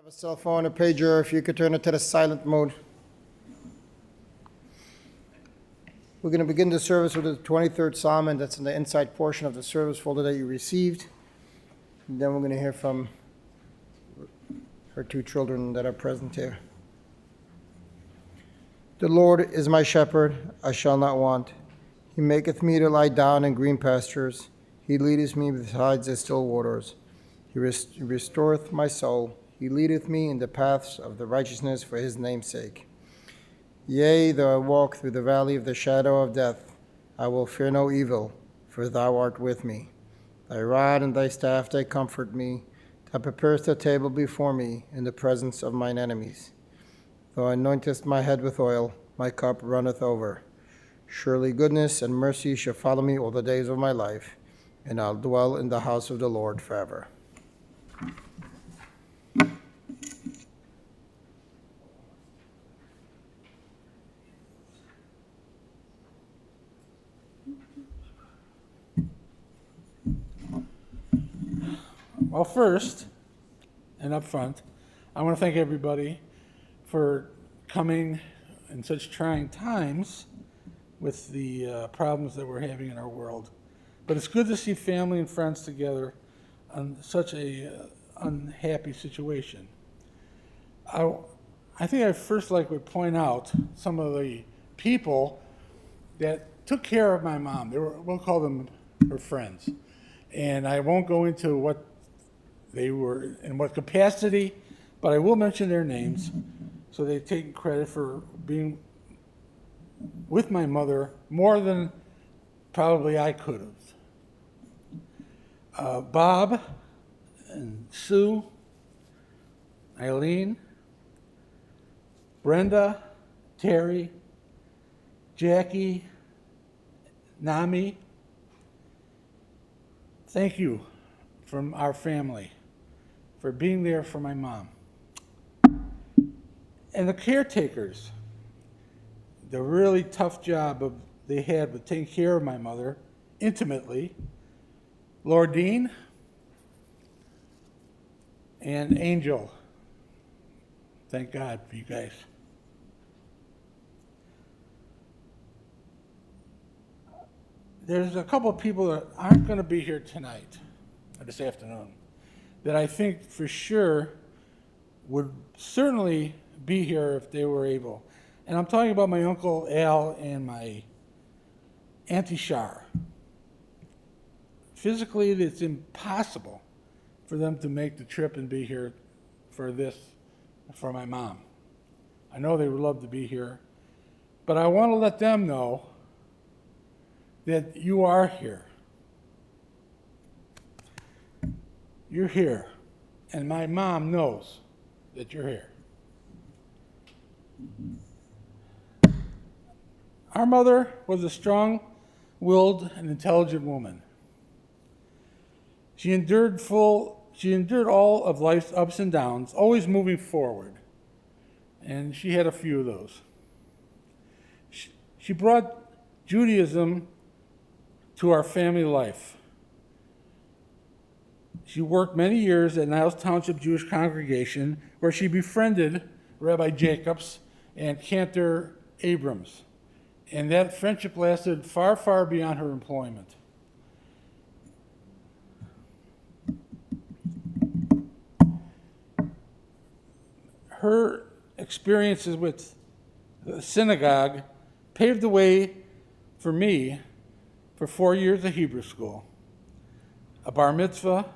Have a cell phone, a pager, if you could turn it to the silent mode. We're going to begin the service with the 23rd Psalm, and that's in the inside portion of the service folder that you received. And then we're going to hear from her two children that are present here. The Lord is my shepherd, I shall not want. He maketh me to lie down in green pastures. He leadeth me beside the still waters. He restoreth my soul. He leadeth me in the paths of the righteousness for his name's sake. Yea, though I walk through the valley of the shadow of death, I will fear no evil, for thou art with me. Thy rod and thy staff, they comfort me. Thou preparest a table before me in the presence of mine enemies. Thou anointest my head with oil, my cup runneth over. Surely goodness and mercy shall follow me all the days of my life, and I'll dwell in the house of the Lord forever. Well, first, and up front, I want to thank everybody for coming in such trying times with the problems that we're having in our world. But it's good to see family and friends together on such a unhappy situation. I think I first would point out some of the people that took care of my mom. We'll call them her friends. And I won't go into what they were in what capacity, but I will mention their names so they take credit for being with my mother more than probably I could have. Bob and Sue, Eileen, Brenda, Terry, Jackie, Nami, thank you from our family for being there for my mom. And the caretakers, the really tough job they had with taking care of my mother intimately, Lord Dean and Angel. Thank God for you guys. There's a couple of people that aren't going to be here tonight, or this afternoon, that I think for sure would certainly be here if they were able. And I'm talking about my Uncle Al and my Auntie Shar. Physically, it's impossible for them to make the trip and be here for this, for my mom. I know they would love to be here, but I want to let them know that you are here. You're here, and my mom knows that you're here. Our mother was a strong-willed and intelligent woman. She endured all of life's ups and downs, always moving forward, and she had a few of those. She brought Judaism to our family life. She worked many years at Niles Township Jewish Congregation, where she befriended Rabbi Jacobs and Cantor Abrams. And that friendship lasted far, far beyond her employment. Her experiences with the synagogue paved the way for me for 4 years of Hebrew school, a bar mitzvah,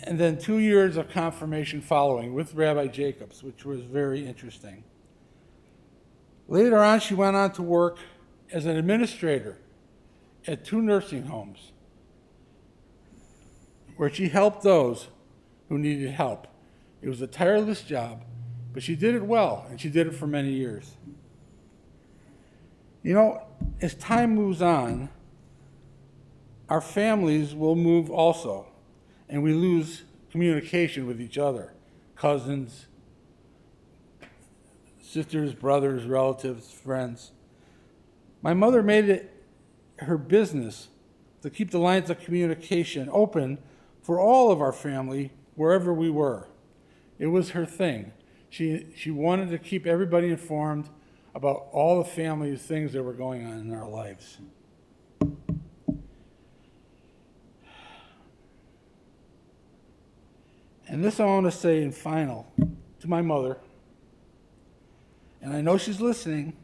and then 2 years of confirmation following with Rabbi Jacobs, which was very interesting. Later on, she went on to work as an administrator at 2 nursing homes, where she helped those who needed help. It was a tireless job, but she did it well, and she did it for many years. You know, as time moves on, our families will move also, and we lose communication with each other, cousins, sisters, brothers, relatives, friends. My mother made it her business to keep the lines of communication open for all of our family wherever we were. It was her thing. She wanted to keep everybody informed about all the family things that were going on in our lives. And this I want to say in final to my mother, and I know she's listening.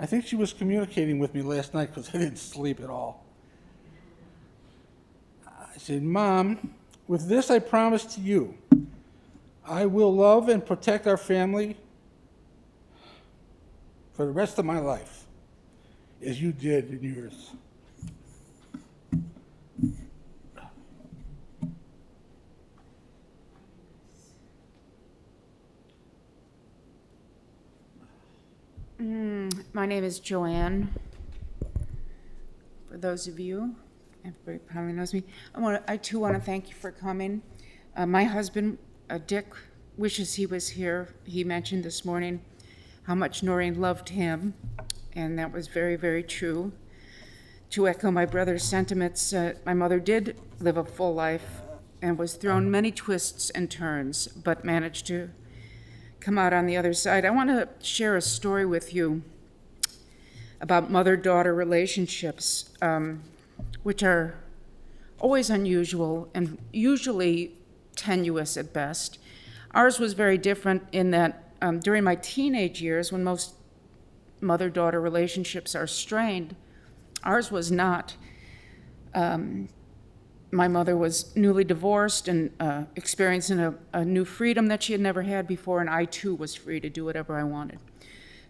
I think she was communicating with me last night because I didn't sleep at all. I said, Mom, with this I promise to you, I will love and protect our family for the rest of my life, as you did in yours. My name is Joanne. For those of you, everybody probably knows me. I too want to thank you for coming. My husband, Dick, wishes he was here. He mentioned this morning how much Nourene loved him, and that was very, very true. To echo my brother's sentiments, my mother did live a full life and was thrown many twists and turns, but managed to come out on the other side. I want to share a story with you about mother-daughter relationships, which are always unusual and usually tenuous at best. Ours was very different in that during my teenage years, when most mother-daughter relationships are strained, ours was not. My mother was newly divorced and experiencing a new freedom that she had never had before, and I too was free to do whatever I wanted.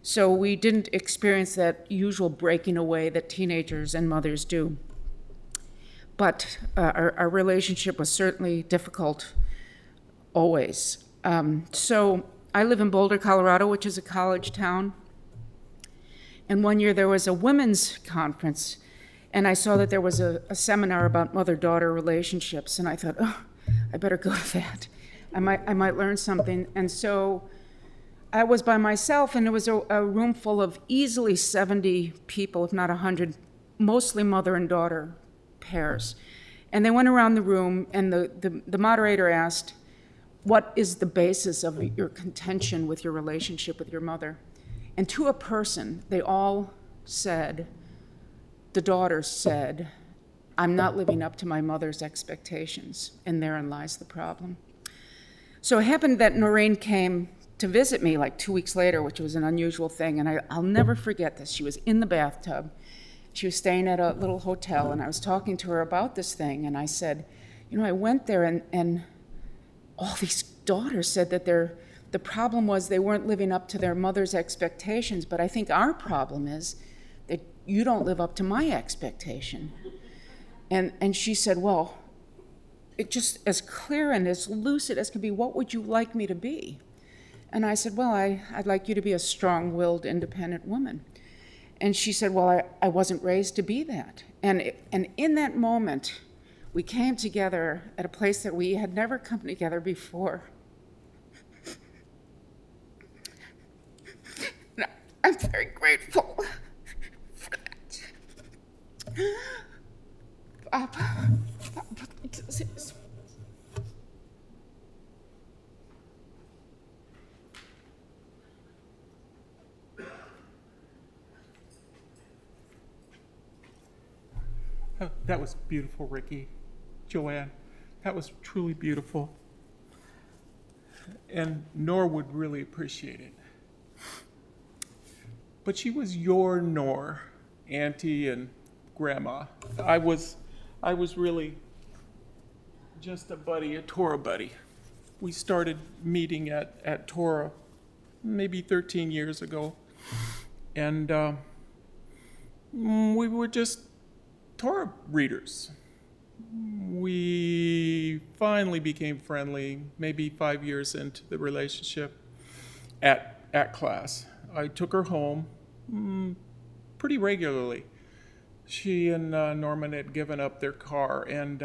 So we didn't experience that usual breaking away that teenagers and mothers do. But our relationship was certainly difficult, always. So I live in Boulder, Colorado, which is a college town. And one year there was a women's conference, and I saw that there was a seminar about mother-daughter relationships, and I thought, oh, I better go to that. I might learn something. And so I was by myself, and it was a room full of easily 70 people, if not 100, mostly mother and daughter pairs. And they went around the room, and the moderator asked, what is the basis of your contention with your relationship with your mother? And to a person, they all said, the daughter said, I'm not living up to my mother's expectations, and therein lies the problem. So it happened that Nourene came to visit me like 2 weeks later, which was an unusual thing, and I'll never forget this. She was in the bathtub. She was staying at a little hotel, and I was talking to her about this thing, and I said, I went there, and all these daughters said that the problem was they weren't living up to their mother's expectations, but I think our problem is that you don't live up to my expectation. And she said, well, it just as clear and as lucid as can be, what would you like me to be? And I said, well, I'd like you to be a strong-willed, independent woman. And she said, well, I wasn't raised to be that. And in that moment, we came together at a place that we had never come together before. And I'm very grateful for that. Papa, this is... Oh, that was beautiful, Ricky. Joanne, that was truly beautiful. And Nor would really appreciate it. But she was your Nor, Auntie and Grandma. I was really just a buddy, a Torah buddy. We started meeting at Torah maybe 13 years ago. And we were just Torah readers. We finally became friendly, maybe 5 years into the relationship at class. I took her home pretty regularly. She and Norman had given up their car, and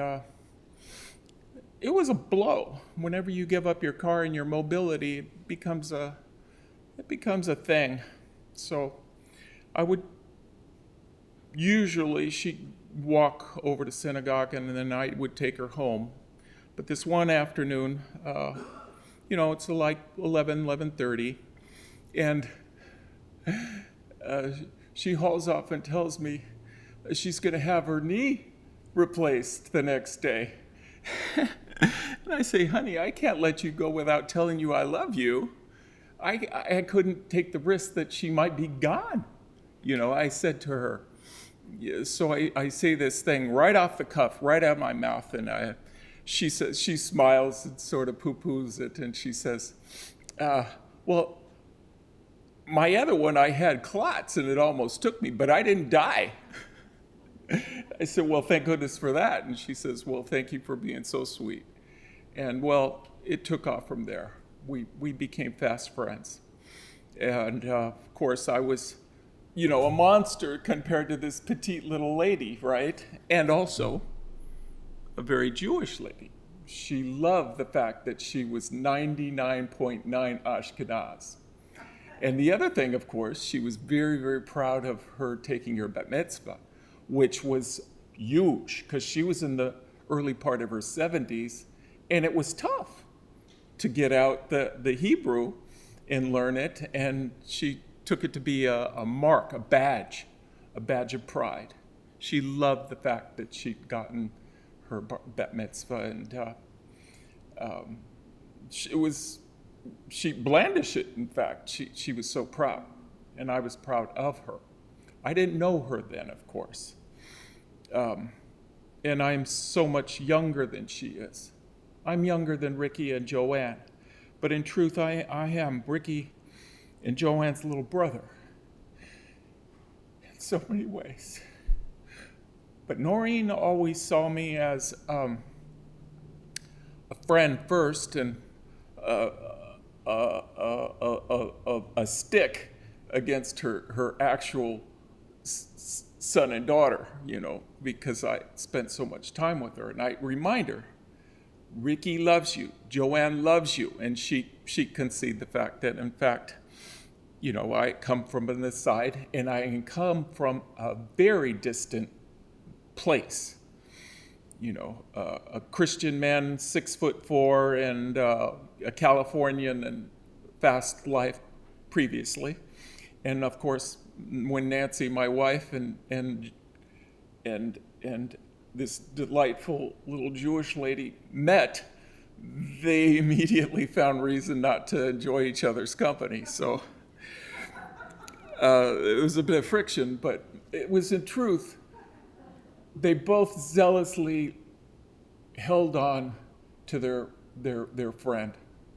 it was a blow. Whenever you give up your car and your mobility, it becomes a thing. So I would usually, she'd walk over to synagogue, and then I would take her home. But this one afternoon, You know, it's like 11:30, and she hauls off and tells me she's going to have her knee replaced the next day. And I say, honey, I can't let you go without telling you I love you. I couldn't take the risk that she might be gone. You know, I said to her, yeah, so I say this thing right off the cuff, right out of my mouth, and she smiles and sort of poo-poos it, and she says, well, my other one, I had clots, and it almost took me, but I didn't die. I said, well, thank goodness for that. And she says, well, thank you for being so sweet. And, well, it took off from there. We became fast friends. And, of course, I was, you know, a monster compared to this petite little lady, right? And also a very Jewish lady. She loved the fact that she was 99.9 Ashkenaz. And the other thing, of course, she was very, very proud of her taking her bat mitzvah, which was huge because she was in the early part of her 70s, and it was tough to get out the Hebrew and learn it, and she took it to be a mark, a badge of pride. She loved the fact that she'd gotten her bat mitzvah, and she blandished it, in fact. She was so proud, and I was proud of her. I didn't know her then, of course. And I'm so much younger than she is. I'm younger than Ricky and Joanne. But in truth, I am Ricky and Joanne's little brother in so many ways. But Nourene always saw me as a friend first, and a stick against her actual son and daughter, you know, because I spent so much time with her. And I remind her, Ricky loves you, Joanne loves you, and she conceded the fact that, in fact, you know, I come from on this side, and I can come from a very distant place. You know, a Christian man, 6'4", and a Californian and fast life previously. And of course, when Nancy, my wife, and this delightful little Jewish lady met, they immediately found reason not to enjoy each other's company. So it was a bit of friction, but it was in truth, they both zealously held on to their friend.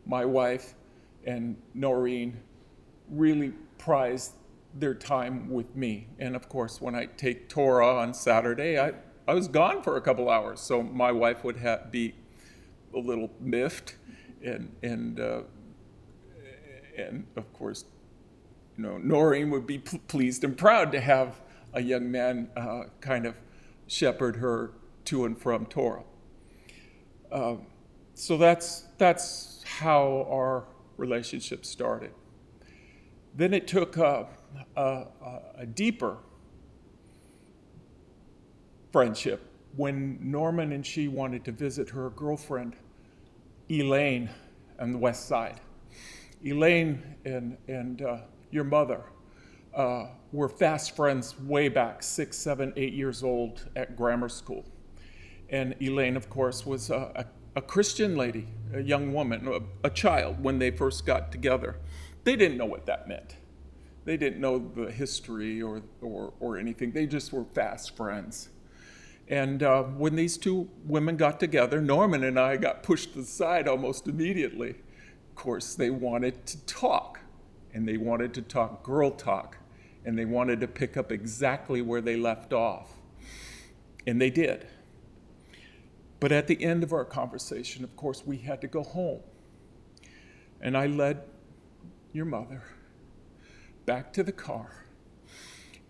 My wife and Nourene really prized their time with me. And of course, when I take Torah on Saturday, I was gone for a couple hours, so my wife would be a little miffed, and of course, you know, Nourene would be pleased and proud to have a young man kind of shepherd her to and from Torah. So that's how our relationship started. Then it took a deeper friendship when Norman and she wanted to visit her girlfriend, Elaine, on the west side. Elaine and your mother were fast friends way back, 6, 7, 8 years old at grammar school. And Elaine, of course, was a Christian lady, a young woman, a child when they first got together. They didn't know what that meant. They didn't know the history or anything. They just were fast friends. And when these two women got together, Norman and I got pushed aside almost immediately. Of course, they wanted to talk, and they wanted to talk girl talk, and they wanted to pick up exactly where they left off. And they did. But at the end of our conversation, of course, we had to go home. And I led your mother back to the car,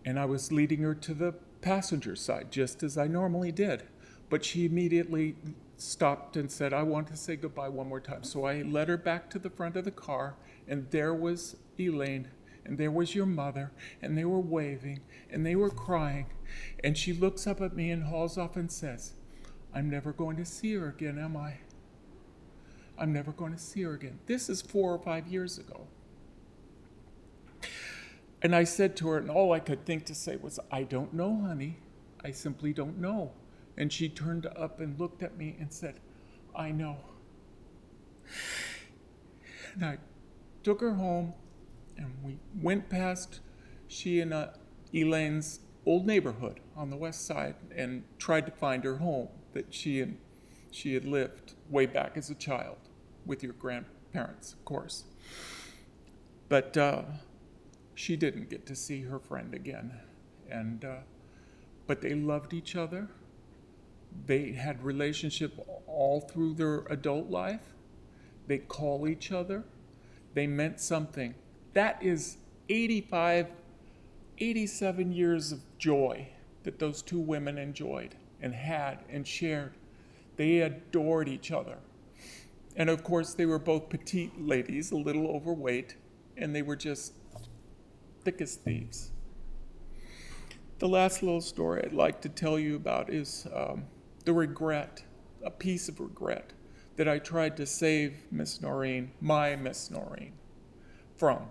and I was leading her to the passenger side, just as I normally did. But she immediately stopped and said, I want to say goodbye one more time. So I led her back to the front of the car, and there was Elaine, and there was your mother, and they were waving, and they were crying. And she looks up at me and hauls off and says, I'm never going to see her again, am I? I'm never going to see her again. This is 4 or 5 years ago. And I said to her, and all I could think to say was, I don't know, honey. I simply don't know. And she turned up and looked at me and said, I know. And I took her home, and we went past she and Elaine's old neighborhood on the west side and tried to find her home that she had lived way back as a child with your grandparents, of course. But she didn't get to see her friend again. But they loved each other. They had relationship all through their adult life. They call each other. They meant something. That is 87 years of joy that those two women enjoyed and had and shared. They adored each other. And of course, they were both petite ladies, a little overweight, and they were just thick as thieves. The last little story I'd like to tell you about is the regret, a piece of regret that I tried to save Miss Nourene, my Miss Nourene, from.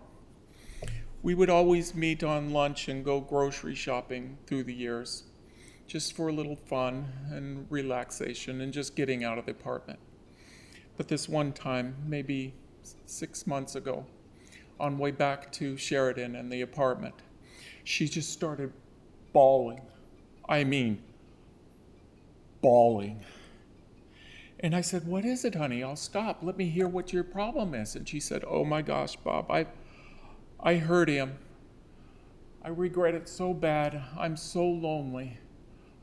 We would always meet on lunch and go grocery shopping through the years, just for a little fun and relaxation and just getting out of the apartment. But this one time, maybe 6 months ago, on way back to Sheridan and the apartment, she just started bawling. I mean, bawling. And I said, what is it, honey? I'll stop. Let me hear what your problem is. And she said, oh my gosh, Bob, I hurt him. I regret it so bad. I'm so lonely.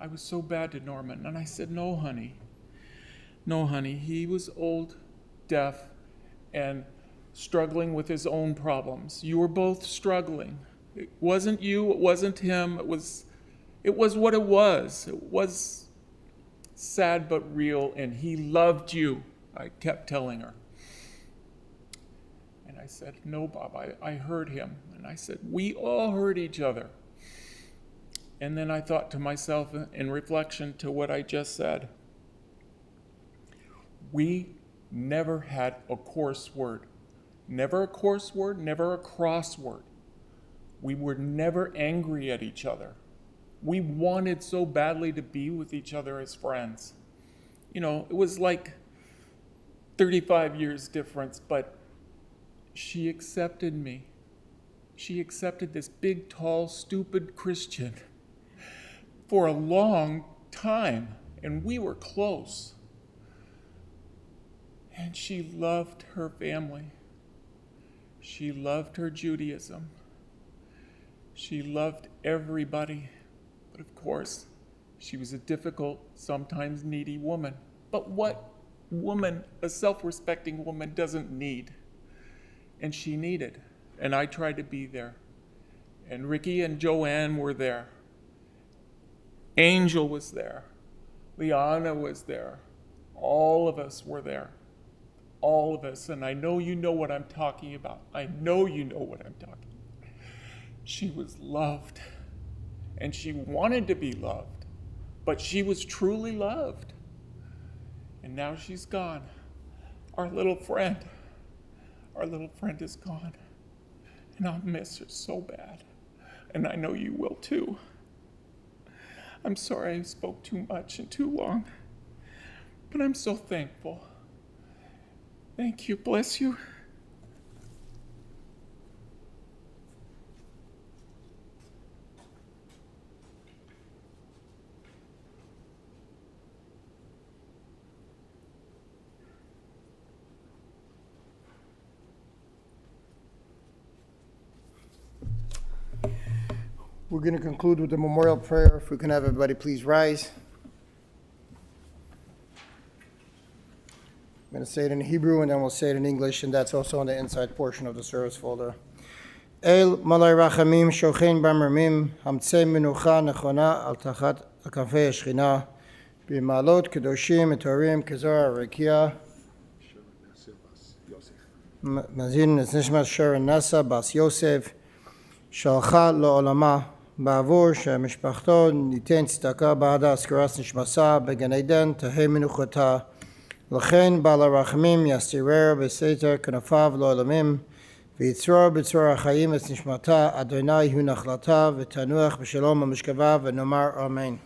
I was so bad to Norman. And I said, no, honey. No, honey. He was old, deaf, and struggling with his own problems. You were both struggling. It wasn't you. It wasn't him. It was what it was. It was sad but real, and he loved you, I kept telling her. And I said, no, Bob, I hurt him. And I said, we all hurt each other. And then I thought to myself, in reflection to what I just said, we never had a coarse word. Never a coarse word, never a cross word. We were never angry at each other. We wanted so badly to be with each other as friends. You know, it was like 35 years difference, but she accepted me. She accepted this big, tall, stupid Christian for a long time, and we were close. And she loved her family. She loved her Judaism. She loved everybody. But of course, she was a difficult, sometimes needy woman. But what woman, a self-respecting woman, doesn't need? And she needed. And I tried to be there. And Ricky and Joanne were there. Angel was there. Liana was there. All of us were there. All of us. And I know you know what I'm talking about. I know you know what I'm talking about. She was loved. And she wanted to be loved. But she was truly loved. And now she's gone. Our little friend is gone. And I'll miss her so bad. And I know you will too. I'm sorry I spoke too much and too long. But I'm so thankful. Thank you. Bless you. We're going to conclude with the memorial prayer. If we can have everybody please rise. I'm going to say it in Hebrew and then we'll say it in English, and that's also on the inside portion of the service folder. El malay rachamim shochein b'mermim hamtzei menucha nechona al tachat kafei hashchina b'malot kedoshim etorim kezar rekia mazin nishmas Sharon Nasa bas Yosef שהלכה לעולמה בעבור שמשפחתו ניתן צדקה בעד הזכרת נשמתה בגן עדן תהא מנוחתה לכן בעל הרחמים יסתירר בסתר כנפיו לעולמים, ויצרור בצרור החיים את נשמתה, אדוני הוא נחלתה, ותנוח בשלום במשכבה, ונאמר אמן.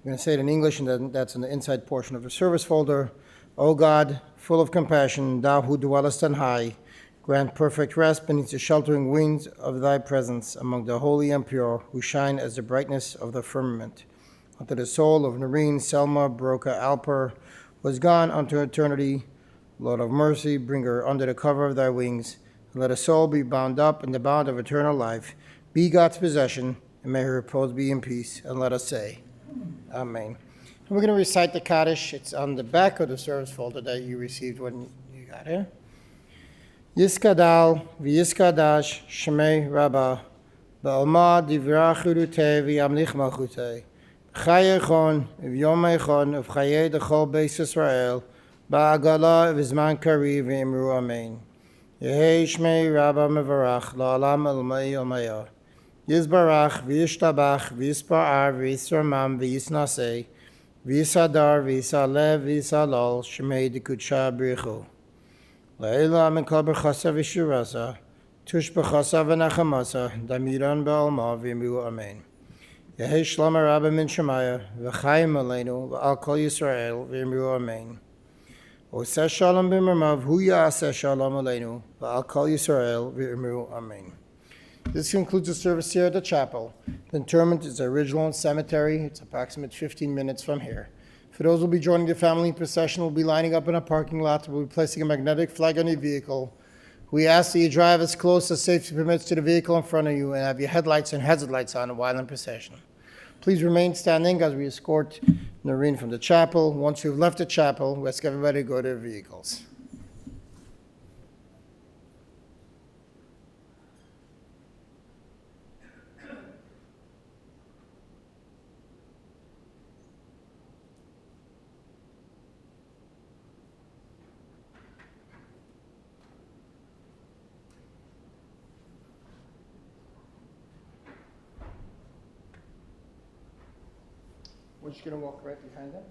I'm going to say it in English, and then that's in the inside portion of the service folder. O God, full of compassion, thou who dwellest on high, grant perfect rest beneath the sheltering wings of thy presence among the holy and pure, who shine as the brightness of the firmament. Unto the soul of Nourene Selma Broecker Alper, who is gone unto eternity, Lord of mercy, bring her under the cover of thy wings, and let her soul be bound up in the bond of eternal life. Be God's possession, and may her repose be in peace. And let us say, Amen. And we're going to recite the Kaddish. It's on the back of the service folder that you received when you got here. Yiskadal v'yiskadash shemei Rabbah ba'alma divra churutei v'yamlich malchutei b'chaye echon v'yom echon v'chaye dechol beis Yisrael ba'agala v'zman kari v'imru amen. Yehei shmei Rabbah mevarach la'alam elmei yomaya Yizbarach v'yishtabach v'yispar'ar v'yisramam v'yisnasei v'yisadar v'yisalev v'yisalol shemei dekudsha b'richu La'ila min kol b'chasa v'shirasa tush b'chasa v'nachamasa damiran ba'alma v'imru amen. Yehei shlama Rabbah min Shemaya v'chayim aleinu v'al kol Yisrael v'imru amen. Oseh shalom b'mirmav hu ya'aseh shalom aleinu v'al kol Yisrael v'imru amen. This concludes the service here at the chapel. The interment is the original cemetery. It's approximately 15 minutes from here. For those who will be joining the family procession, we'll be lining up in a parking lot. We'll be placing a magnetic flag on your vehicle. We ask that you drive as close as safety permits to the vehicle in front of you and have your headlights and hazard lights on while in procession. Please remain standing as we escort Nourene from the chapel. Once you've left the chapel, we ask everybody to go to their vehicles. We're just going to walk right behind them.